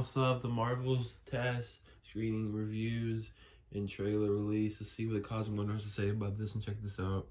still have the Marvels test, screening reviews, and trailer release. Let's see what the Cosmic Wonder has to say about this and check this out.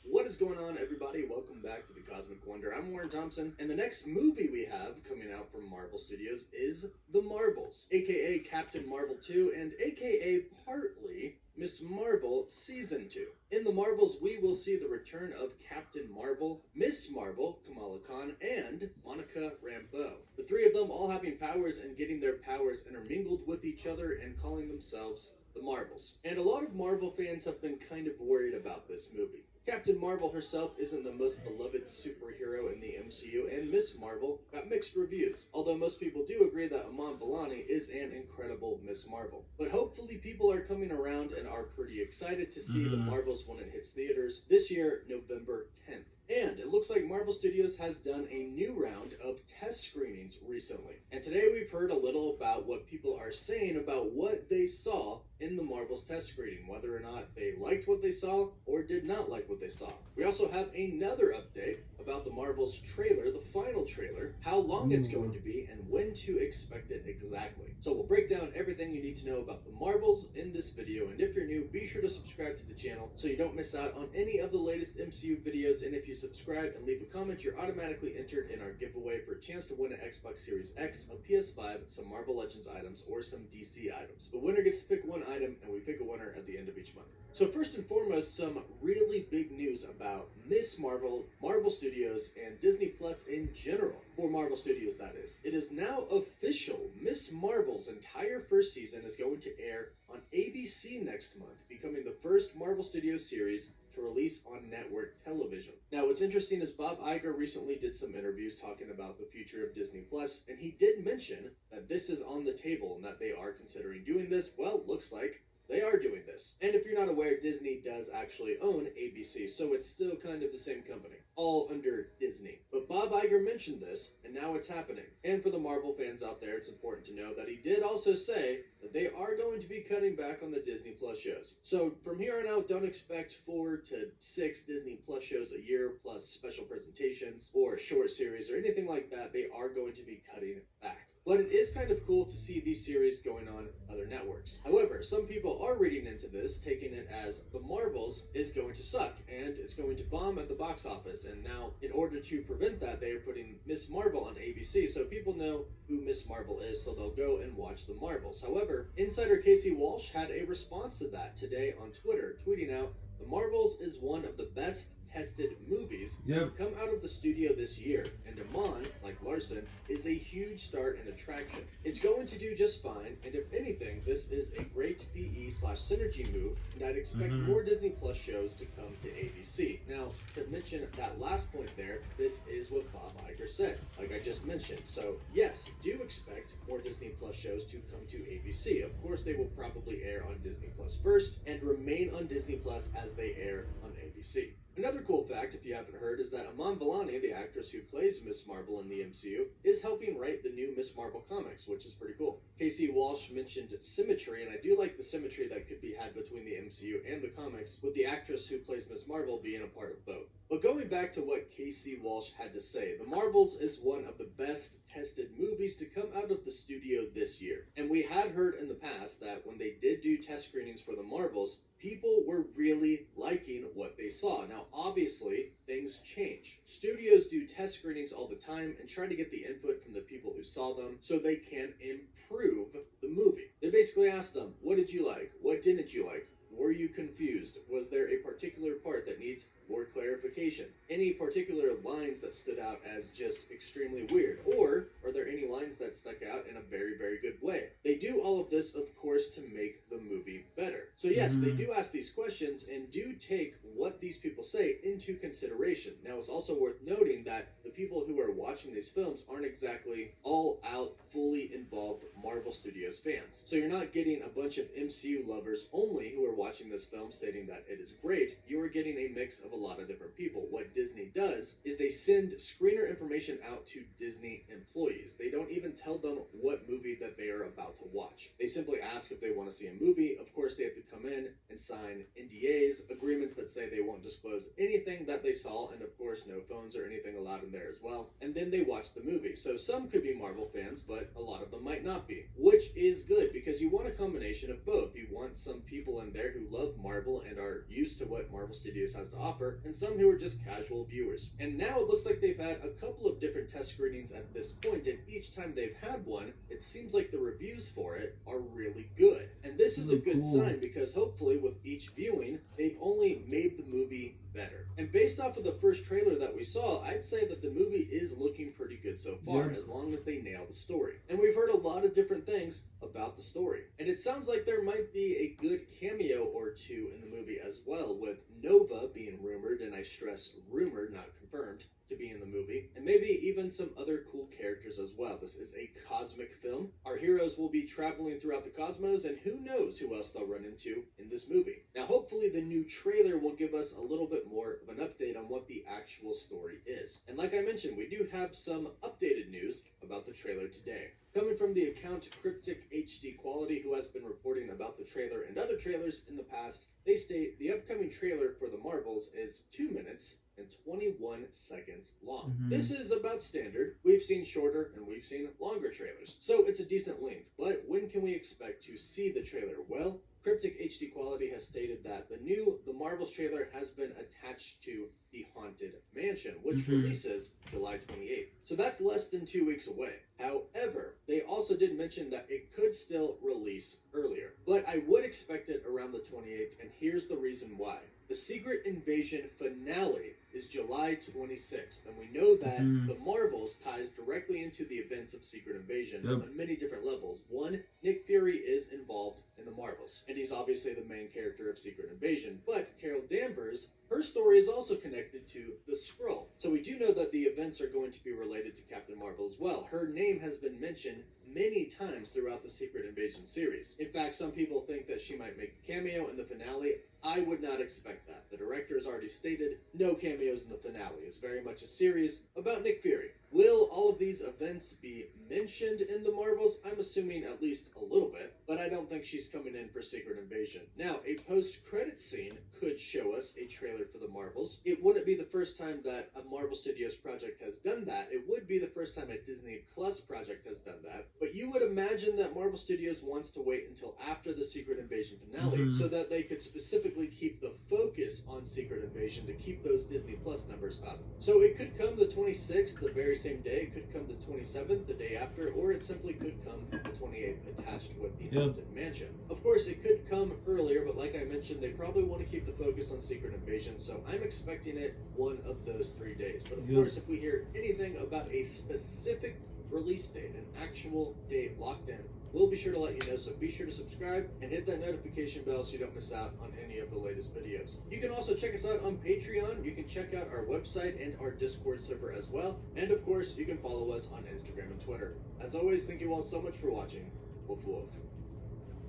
What is going on, everybody? Welcome back to the Cosmic Wonder. I'm Warren Thompson, and the next movie we have coming out from Marvel Studios is The Marvels, aka Captain Marvel 2, and aka partly Miss Marvel Season 2. In The Marvels, we will see the return of Captain Marvel, Miss Marvel, Kamala Khan, and Monica Rambeau. The three of them all having powers and getting their powers intermingled with each other and calling themselves The Marvels. And a lot of Marvel fans have been kind of worried about this movie. Captain Marvel herself isn't the most beloved superhero in the MCU, and Miss Marvel got mixed reviews, although most people do agree that Iman Vellani is an incredible Miss Marvel. But hopefully people are coming around and are pretty excited to see The Marvels when it hits theaters this year, November 10th. And it looks like Marvel Studios has done a new round of test screenings recently. And today we've heard a little about what people are saying about what they saw in the Marvel's test screening, whether or not they liked what they saw or did not like what they saw. We also have another update about the Marvel's trailer, the final trailer, how long it's going to be, and when to expect it exactly. So we'll break down everything you need to know about the Marvels in this video, and if you're new, be sure to subscribe to the channel so you don't miss out on any of the latest MCU videos, and if you subscribe and leave a comment, you're automatically entered in our giveaway for a chance to win an Xbox Series X, a PS5, some Marvel Legends items, or some DC items. The winner gets to pick one item, and we pick a winner at the end of each month. So first and foremost, some really big news about Miss Marvel, Marvel Studios, and Disney Plus in general. For Marvel Studios, that is. It is now official. Miss Marvel's entire first season is going to air on ABC next month, becoming the first Marvel Studios series to release on network television. Now, what's interesting is Bob Iger recently did some interviews talking about the future of Disney Plus, and he did mention that this is on the table and that they are considering doing this. Well, looks like they are doing this. And if you're not aware, Disney does actually own ABC, so it's still kind of the same company, all under Disney. But Bob Iger mentioned this, and now it's happening. And for the Marvel fans out there, it's important to know that he did also say that they are going to be cutting back on the Disney Plus shows. So from here on out, don't expect 4 to 6 Disney Plus shows a year, plus special presentations or a short series or anything like that. They are going to be cutting back. But it is kind of cool to see these series going on other networks. However, some people are reading into this, taking it as The Marvels is going to suck, and it's going to bomb at the box office. And now, in order to prevent that, they are putting Miss Marvel on ABC, so people know who Miss Marvel is, so they'll go and watch The Marvels. However, insider Casey Walsh had a response to that today on Twitter, tweeting out, "The Marvels is one of the best tested movies to come out of the studio this year, and Iman, like Larson, is a huge start and attraction. It's going to do just fine, and if anything, this is a great PE/synergy move, and I'd expect more Disney Plus shows to come to ABC." Now, to mention that last point there, this is what Bob Iger said, like I just mentioned. So, yes, do expect more Disney Plus shows to come to ABC. Of course, they will probably air on Disney Plus first, and remain on Disney Plus as they air on ABC. Another cool fact, if you haven't heard, is that Iman Vellani, the actress who plays Miss Marvel in the MCU, is helping write the new Miss Marvel comics, which is pretty cool. Casey Walsh mentioned symmetry, and I do like the symmetry that could be had between the MCU and the comics, with the actress who plays Miss Marvel being a part of both. But going back to what Casey Walsh had to say, The Marvels is one of the best tested movies to come out of the studio this year. And we had heard in the past that when they did do test screenings for The Marvels, people were really liking what they saw. Now, obviously, things change. Studios do test screenings all the time and try to get the input from the people who saw them so they can improve the movie. They basically ask them, what did you like? What didn't you like? Were you confused? Was there a particular part that needs more clarification? Any particular lines that stood out as just extremely weird? Or are there any lines that stuck out in a very, very good way? They do all of this, of course, to make the movie better. So yes, they do ask these questions and do take what these people say into consideration. Now, it's also worth noting that the people who are watching these films aren't exactly all out, fully involved Marvel Studios fans. So you're not getting a bunch of MCU lovers only who are watching this film stating that it is great. You are getting a mix of a lot of different people. What Disney does is they send screener information out to Disney employees. They don't even tell them what movie that they are about to watch. They simply ask if they want to see a movie. Of course, they have to come in and sign NDAs, agreements that say they won't disclose anything that they saw, and of course, no phones or anything allowed in their there as well, and then they watch the movie. So some could be Marvel fans, but a lot of them might not be, which is good because you want a combination of both. You want some people in there who love Marvel and are used to what Marvel Studios has to offer, and some who are just casual viewers. And now it looks like they've had a couple of different test screenings at this point, and each time they've had one, it seems like the reviews for it are really good. And this is a good sign because hopefully with each viewing, they've only made the movie better. And based off of the first trailer that we saw, I'd say that the movie is looking pretty good so far, as long as they nail the story. And we've heard a lot of different things about the story. And it sounds like there might be a good cameo or two in the movie as well, with Nova being rumored, and I stress rumored, not confirmed, to be in the movie, and maybe even some other cool characters as well. This is a cosmic film. Our heroes will be traveling throughout the cosmos, and who knows who else they'll run into in this movie. Now, hopefully the new trailer will give us a little bit more of an update on what the actual story is. And like I mentioned, we do have some updated news about the trailer today. Coming from the account Cryptic HD Quality, who has been reporting about the trailer and other trailers in the past, they state the upcoming trailer for the Marvels is 2 minutes and 21 seconds long. This is about standard. We've seen shorter and we've seen longer trailers, so it's a decent length. But when can we expect to see the trailer? Well, Cryptic HD Quality has stated that the Marvels trailer has been attached to the Haunted Mansion, which releases July 28th. So that's less than 2 weeks away. However, they also did mention that it could still release earlier, but I would expect it around the 28th, and here's the reason why. The Secret Invasion finale is July 26th, and we know that the Marvels ties directly into the events of Secret Invasion on many different levels. One, Nick Fury is involved in the Marvels, and he's obviously the main character of Secret Invasion, but Carol Danvers, her story is also connected to the Skrull. So we do know that the events are going to be related to Captain Marvel as well. Her name has been mentioned many times throughout the Secret Invasion series. In fact, some people think that she might make a cameo in the finale. I would not expect that. The director has already stated no cameos in the finale. It's very much a series about Nick Fury. Will all of these events be mentioned in the Marvels? I'm assuming at least a little bit, but I don't think she's coming in for Secret Invasion. Now, a post-credit scene could show us a trailer for the Marvels. It wouldn't be the first time that a Marvel Studios project has done that. It would be the first time a Disney Plus project has done that. But you would imagine that Marvel Studios wants to wait until after the Secret Invasion finale so that they could specifically keep the focus on Secret Invasion to keep those Disney Plus numbers up. So it could come the 26th, the very same day. It could come the 27th, the day after, or it simply could come the 28th attached with the Haunted Mansion. Of course, it could come earlier, but like I mentioned, they probably want to keep the focus on Secret Invasion, so I'm expecting it one of those 3 days. But of course, if we hear anything about a specific release date, an actual date locked in, we'll be sure to let you know, so be sure to subscribe and hit that notification bell so you don't miss out on any of the latest videos. You can also check us out on Patreon. You can check out our website and our Discord server as well. And of course, you can follow us on Instagram and Twitter. As always, thank you all so much for watching. Woof woof.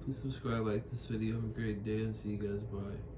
Please subscribe, like this video. Have a great day, and see you guys. Bye.